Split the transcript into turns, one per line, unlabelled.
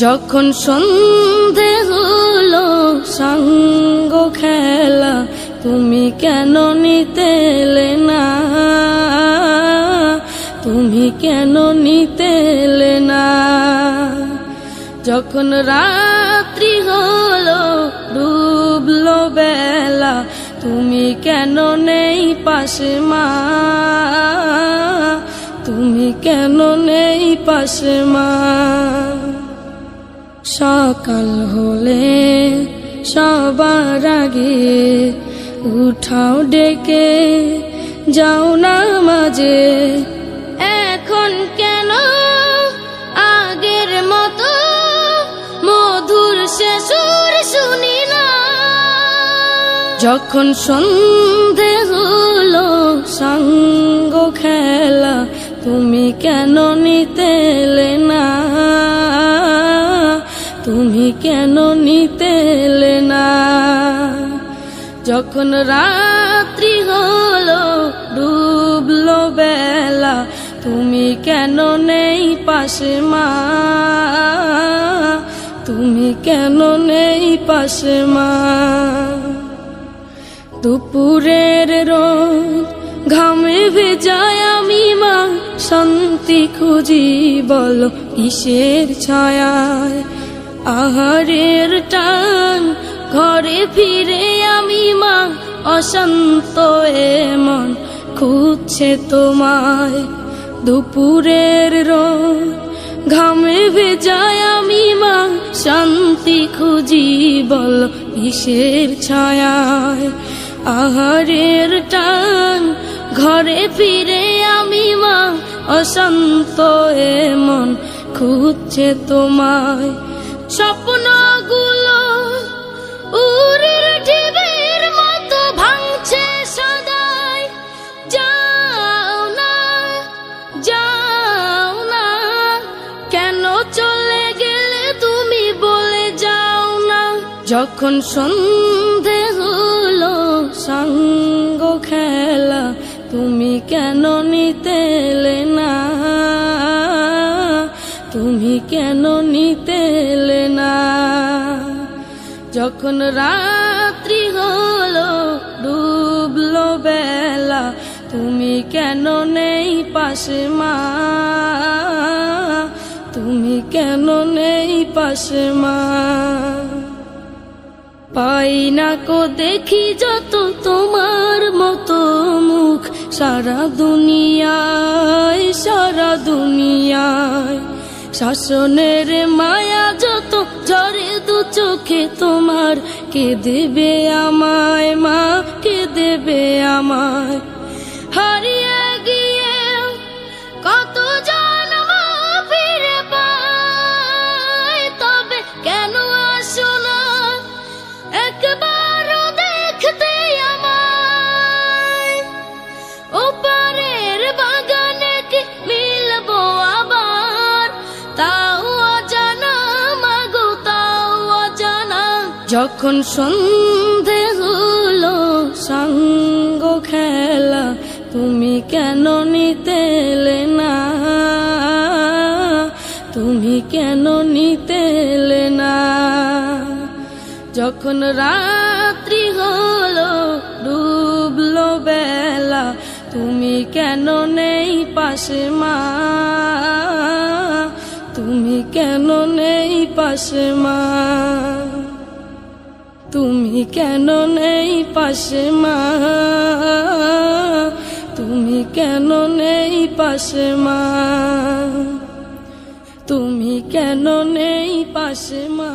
যখন সন্ধে হলো সঙ্গ খেলা, তুমি কেন নিতে এলে না, তুমি কেন নিতে এলে না। যখন রাত্রি হলো ডুবলো বেলা, তুমি কেন নেই পাশে মা, তুমি কেন নেই পাশে মা। সকাল হলে সবার আগে উঠাও ডেকে যাও নামাজে, এখন কেন আগের মতো মধুর সে সুর শুনি না। যখন সন্ধে হলো সঙ্গ খেলা, তুমি কেন নিতে এলে না, তুমি কেন নিতে এলে না। যখন রাত্রি হলো ডুবলো বেলা, তুমি কেন নেই পাশে মা, তুমি কেন নেই পাশে মা। দুপুরের রোদ ঘামে ভেজায় আমি মা, শান্তি খুঁজি বলো কিসের ছায়ায়। আহারের টান ঘরে ফিরে আমি মা, অশান্ত এ মন খুঁজছে তোমায়। দুপুরের রোদ ঘামে ভেজায় আমি মা, শান্তি খুঁজি বলো কিসের ছায়ায়। আহারের টান ঘরে ফিরে আমি মা, অশান্ত এ মন খুঁজছে তোমায়। স্বপ্নগুলো উড়ের ঢেউয়ের মতো ভাঙছে সদাই, যাও না যাও না, কেন চলে গেলে তুমি বলে যাও না। যখন সন্ধে হলো সঙ্গ খেলা, তুমি কেন নিতে এলে না, তুমি কেন নিতে এলে না। যখন রাত্রি হলো ডুবলো বেলা, তুমি কেন নেই পাশে মা, তুমি কেন নেই পাশে মা। পাই না কো দেখি যত তোমার মতো মুখ, সারা দুনিয়ায় সারা দুনিয়ায়। শাসনের মায়া যত ঝরে দু চোখে তোমার, কে দেবে আমায় মা, কে দেবে আমায়। হারিয়ে গিয়ে কত জন্ম ফিরে পাই, তবে কেন আসো না একবারও দেখতে আমায়। ওপারের বাগানে কি মিলবো আবার, তাও অজানা মাগো তাও অজানা। যখন সন্ধে হলো সঙ্গ খেলা, তুমি কেন নিতে এলে না, তুমি কেন নিতে এলে না। যখন রাত্রি হলো ডুবলো বেলা, তুমি কেন নেই পাশে মা, তুমি কেন নেই পাশে মা, তুমি কেন নেই পাশে মা, তুমি কেন নেই পাশে মা, তুমি কেন নেই পাশে মা।